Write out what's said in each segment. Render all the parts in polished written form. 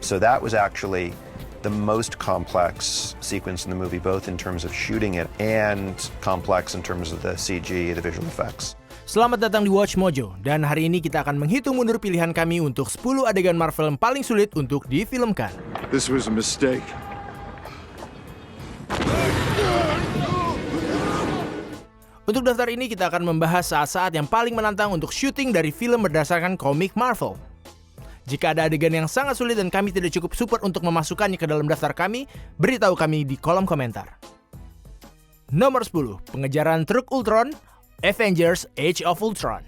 So that was actually the most complex sequence in the movie, both in terms of shooting it and complex in terms of the CG, the visual effects. Selamat datang di Watch Mojo, dan hari ini kita akan menghitung mundur pilihan kami untuk 10 adegan Marvel yang paling sulit untuk difilmkan. This was a mistake. Untuk daftar ini kita akan membahas saat-saat yang paling menantang untuk syuting dari film berdasarkan komik Marvel. Jika ada adegan yang sangat sulit dan kami tidak cukup support untuk memasukkannya ke dalam daftar kami, beritahu kami di kolom komentar. Nomor 10, pengejaran truk Ultron, Avengers Age of Ultron.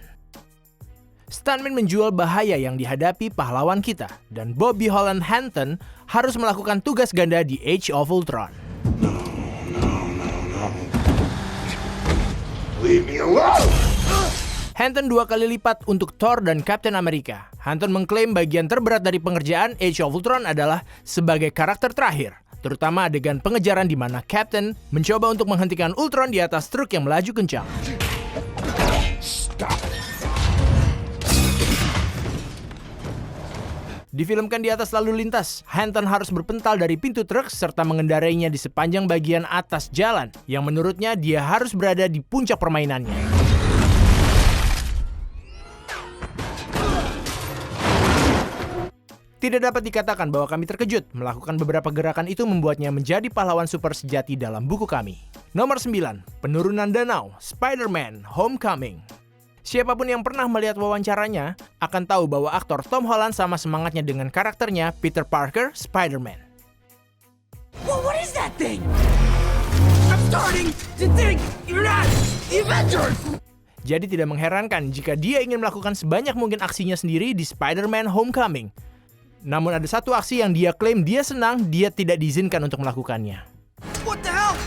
Stuntman menjual bahaya yang dihadapi pahlawan kita, dan Bobby Holland Hanton harus melakukan tugas ganda di Age of Ultron. Leave me alone! Hanton 2 kali lipat untuk Thor dan Captain America. Hanton mengklaim bagian terberat dari pengerjaan Age of Ultron adalah sebagai karakter terakhir, terutama adegan pengejaran di mana Captain mencoba untuk menghentikan Ultron di atas truk yang melaju kencang. Stop. Difilmkan di atas lalu lintas, Hanton harus berpental dari pintu truk serta mengendarainya di sepanjang bagian atas jalan, yang menurutnya dia harus berada di puncak permainannya. Tidak dapat dikatakan bahwa kami terkejut. Melakukan beberapa gerakan itu membuatnya menjadi pahlawan super sejati dalam buku kami. Nomor 9, penurunan danau, Spider-Man Homecoming. Siapapun yang pernah melihat wawancaranya akan tahu bahwa aktor Tom Holland sama semangatnya dengan karakternya Peter Parker, Spider-Man. Well, what is that thing? I'm starting to think you're not the Avengers! Jadi tidak mengherankan jika dia ingin melakukan sebanyak mungkin aksinya sendiri di Spider-Man Homecoming. Namun ada satu aksi yang dia klaim dia senang, dia tidak diizinkan untuk melakukannya. What the hell?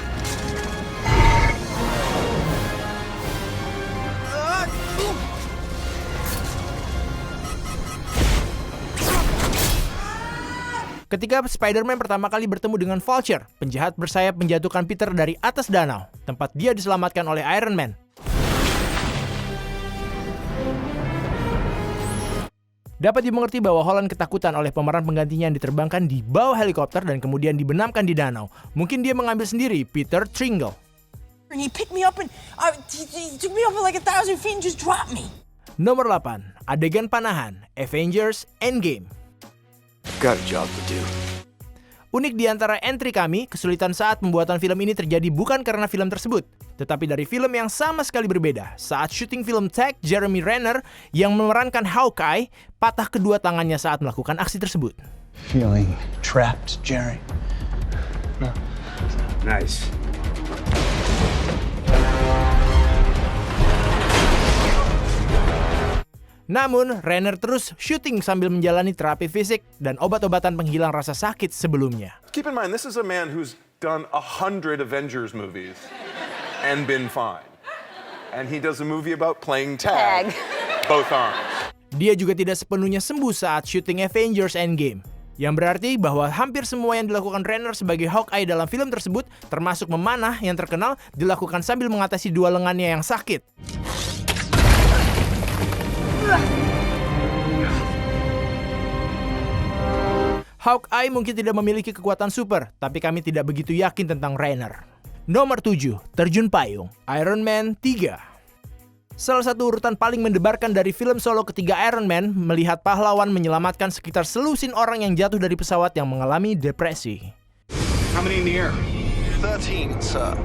Ketika Spider-Man pertama kali bertemu dengan Vulture, penjahat bersayap menjatuhkan Peter dari atas danau, tempat dia diselamatkan oleh Iron Man. Dapat dimengerti bahwa Holland ketakutan oleh pemeran penggantinya yang diterbangkan di bawah helikopter dan kemudian dibenamkan di danau. Mungkin dia mengambil sendiri Peter Tringle. And he picked me up and he took me over like 1,000 feet and just dropped me. Nomor 8, adegan panahan, Avengers Endgame. Got a job to do. Unik di antara entry kami, kesulitan saat pembuatan film ini terjadi bukan karena film tersebut, tetapi dari film yang sama sekali berbeda. Saat syuting film Tag, Jeremy Renner yang memerankan Hawkeye patah kedua tangannya saat melakukan aksi tersebut. Feeling trapped, Jerry? No. Nice. Namun, Renner terus syuting sambil menjalani terapi fisik dan obat-obatan penghilang rasa sakit sebelumnya. Keep in mind, this is a man who's done 100 Avengers movies and been fine. And he does a movie about playing tag. Both arms. Dia juga tidak sepenuhnya sembuh saat syuting Avengers Endgame. Yang berarti bahwa hampir semua yang dilakukan Renner sebagai Hawkeye dalam film tersebut, termasuk memanah yang terkenal, dilakukan sambil mengatasi dua lengannya yang sakit. Hawkeye mungkin tidak memiliki kekuatan super, tapi kami tidak begitu yakin tentang Renner. Nomor 7, terjun payung, Iron Man 3. Salah satu urutan paling mendebarkan dari film solo ketiga Iron Man melihat pahlawan menyelamatkan sekitar selusin orang yang jatuh dari pesawat yang mengalami depresi. How many in the air? 13, sir.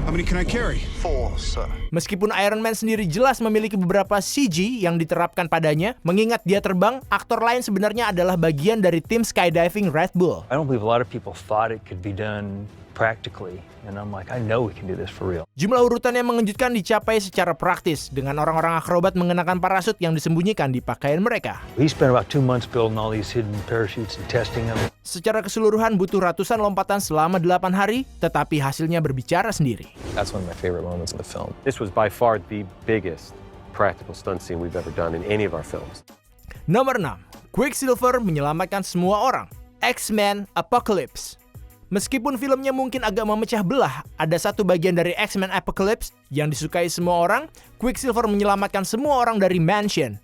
How many can I carry? 4, sir. Meskipun Iron Man sendiri jelas memiliki beberapa CG yang diterapkan padanya, mengingat dia terbang, aktor lain sebenarnya adalah bagian dari tim skydiving Red Bull. I don't believe a lot of people thought it could be done practically. And I'm like, I know we can do this for real. Jumlah urutan yang mengejutkan dicapai secara praktis dengan orang-orang akrobat mengenakan parasut yang disembunyikan di pakaian mereka. We spent about 2 months building all these hidden parachutes and testing them. Secara keseluruhan butuh ratusan lompatan selama 8 hari, tetapi hasilnya berbicara sendiri. That's one of my favorite moments in the film. This was by far the biggest practical stunt scene we've ever done in any of our films. Nomor 6, Quicksilver menyelamatkan semua orang. X-Men Apocalypse. Meskipun filmnya mungkin agak memecah belah, ada satu bagian dari X-Men Apocalypse yang disukai semua orang. Quicksilver menyelamatkan semua orang dari Mansion.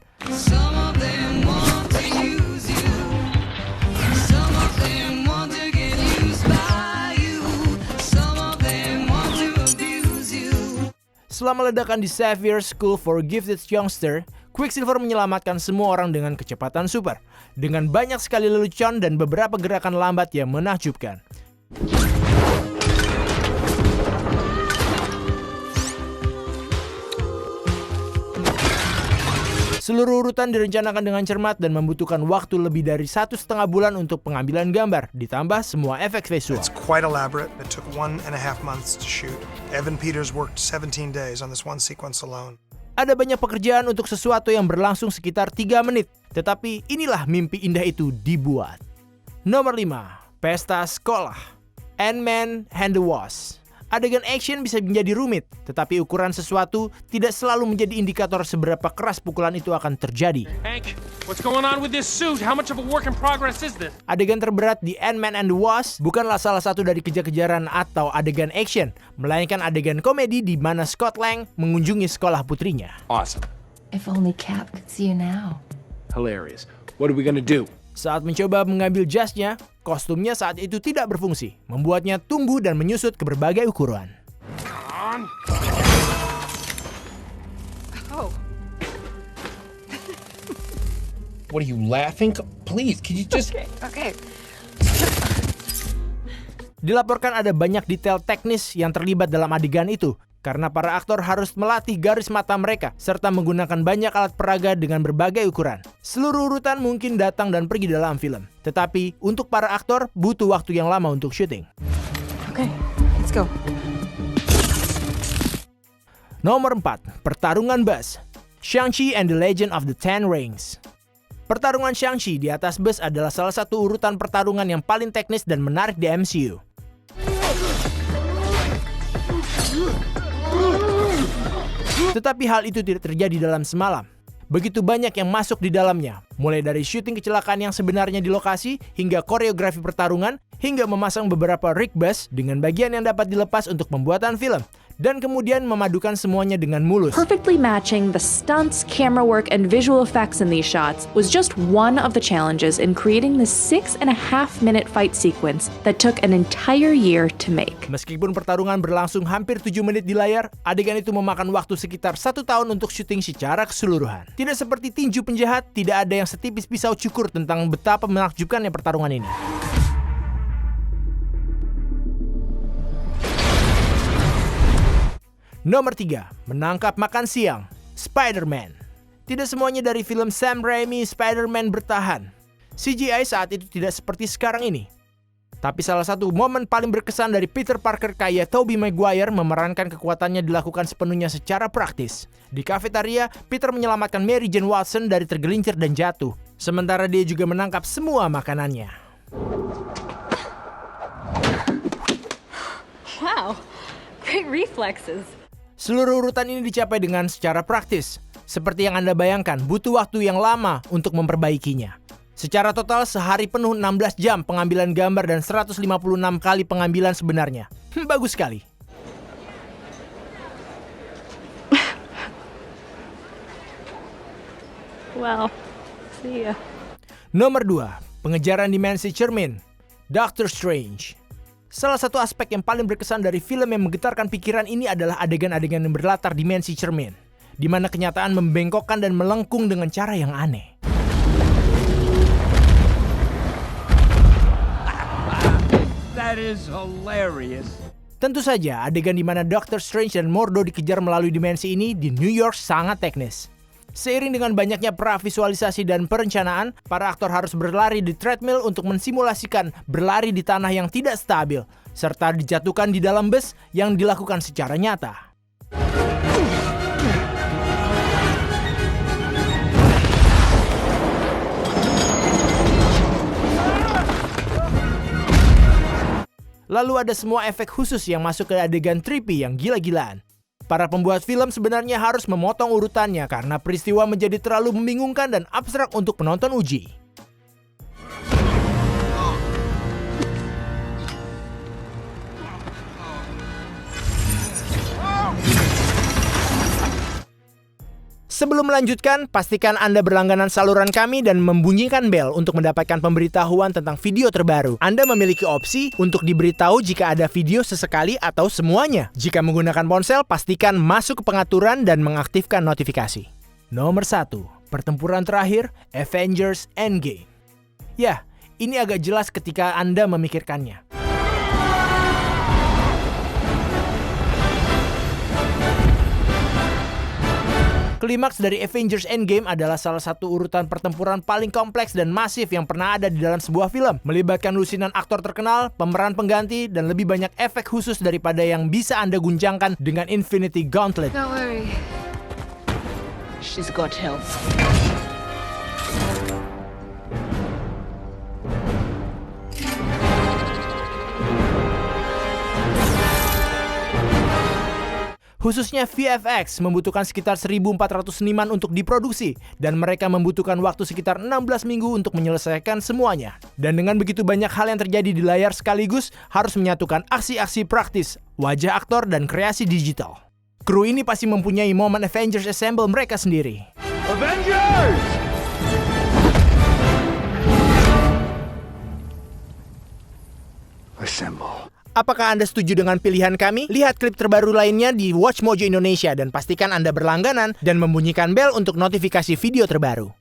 Selama ledakan di Xavier School for Gifted Youngster, Quicksilver menyelamatkan semua orang dengan kecepatan super, dengan banyak sekali lelucon dan beberapa gerakan lambat yang menakjubkan. Seluruh urutan direncanakan dengan cermat dan membutuhkan waktu lebih dari 1,5 bulan untuk pengambilan gambar, ditambah semua efek visual. It's quite elaborate. It took 1.5 months to shoot. Evan Peters worked 17 days on this one sequence alone. Ada banyak pekerjaan untuk sesuatu yang berlangsung sekitar 3 menit, tetapi inilah mimpi indah itu dibuat. Nomor 5. Pesta Sekolah. Ant-Man and the Wasp. Adegan action bisa menjadi rumit, tetapi ukuran sesuatu tidak selalu menjadi indikator seberapa keras pukulan itu akan terjadi. Hank, what's going on with this suit? How much of a work in progress is this? Adegan terberat di Ant-Man and the Wasp bukanlah salah satu dari kejar-kejaran atau adegan action, melainkan adegan komedi di mana Scott Lang mengunjungi sekolah putrinya. Awesome. If only Cap could see you now. Hilarious. What are we gonna do? Saat mencoba mengambil jasnya, kostumnya saat itu tidak berfungsi, membuatnya tumbuh dan menyusut ke berbagai ukuran. Oh. What are you laughing? Please, can you just... Okay. Dilaporkan ada banyak detail teknis yang terlibat dalam adegan itu, karena para aktor harus melatih garis mata mereka, serta menggunakan banyak alat peraga dengan berbagai ukuran. Seluruh urutan mungkin datang dan pergi dalam film, tetapi untuk para aktor butuh waktu yang lama untuk syuting. Okay, let's go. Nomor 4. Pertarungan bus. Shang-Chi and the Legend of the Ten Rings. Pertarungan Shang-Chi di atas bus adalah salah satu urutan pertarungan yang paling teknis dan menarik di MCU. Tetapi hal itu tidak terjadi dalam semalam. Begitu banyak yang masuk di dalamnya, mulai dari syuting kecelakaan yang sebenarnya di lokasi, hingga koreografi pertarungan, hingga memasang beberapa rig bus dengan bagian yang dapat dilepas untuk pembuatan film, dan kemudian memadukan semuanya dengan mulus. Perfectly matching the stunts, camera work, and visual effects in these shots was just one of the challenges in creating this 6.5-minute fight sequence that took an entire year to make. Meskipun pertarungan berlangsung hampir 7 menit di layar, adegan itu memakan waktu sekitar 1 tahun untuk syuting secara keseluruhan. Tidak seperti tinju penjahat, tidak ada yang setipis pisau cukur tentang betapa menakjubkannya pertarungan ini. Nomor 3. Menangkap makan siang. Spider-Man. Tidak semuanya dari film Sam Raimi Spider-Man bertahan. CGI saat itu tidak seperti sekarang ini. Tapi salah satu momen paling berkesan dari Peter Parker kaya Tobey Maguire memerankan kekuatannya dilakukan sepenuhnya secara praktis. Di kafetaria, Peter menyelamatkan Mary Jane Watson dari tergelincir dan jatuh. Sementara dia juga menangkap semua makanannya. Wow, great reflexes. Seluruh urutan ini dicapai dengan secara praktis. Seperti yang Anda bayangkan, butuh waktu yang lama untuk memperbaikinya. Secara total, sehari penuh 16 jam pengambilan gambar dan 156 kali pengambilan sebenarnya. Bagus sekali. Well, see ya. Nomor 2. Pengejaran dimensi cermin. Doctor Strange. Salah satu aspek yang paling berkesan dari film yang menggetarkan pikiran ini adalah adegan-adegan yang berlatar dimensi cermin, di mana kenyataan membengkokkan dan melengkung dengan cara yang aneh. That is hilarious. Tentu saja, adegan di mana Doctor Strange dan Mordo dikejar melalui dimensi ini di New York sangat teknis. Seiring dengan banyaknya pravisualisasi dan perencanaan, para aktor harus berlari di treadmill untuk mensimulasikan berlari di tanah yang tidak stabil, serta dijatuhkan di dalam bus yang dilakukan secara nyata. Lalu ada semua efek khusus yang masuk ke adegan trippy yang gila-gilaan. Para pembuat film sebenarnya harus memotong urutannya karena peristiwa menjadi terlalu membingungkan dan abstrak untuk penonton uji. Sebelum melanjutkan, pastikan Anda berlangganan saluran kami dan membunyikan bel untuk mendapatkan pemberitahuan tentang video terbaru. Anda memiliki opsi untuk diberitahu jika ada video sesekali atau semuanya. Jika menggunakan ponsel, pastikan masuk ke pengaturan dan mengaktifkan notifikasi. Nomor 1. Pertempuran terakhir, Avengers Endgame. Ya, ini agak jelas ketika Anda memikirkannya. Klimaks dari Avengers Endgame adalah salah satu urutan pertempuran paling kompleks dan masif yang pernah ada di dalam sebuah film. Melibatkan lusinan aktor terkenal, pemeran pengganti, dan lebih banyak efek khusus daripada yang bisa Anda guncangkan dengan Infinity Gauntlet. Don't worry. She's got help. Khususnya VFX membutuhkan sekitar 1.400 seniman untuk diproduksi dan mereka membutuhkan waktu sekitar 16 minggu untuk menyelesaikan semuanya. Dan dengan begitu banyak hal yang terjadi di layar sekaligus harus menyatukan aksi-aksi praktis, wajah aktor, dan kreasi digital. Kru ini pasti mempunyai momen Avengers Assemble mereka sendiri. Avengers! Assemble. Apakah Anda setuju dengan pilihan kami? Lihat klip terbaru lainnya di Watch Mojo Indonesia dan pastikan Anda berlangganan dan membunyikan bel untuk notifikasi video terbaru.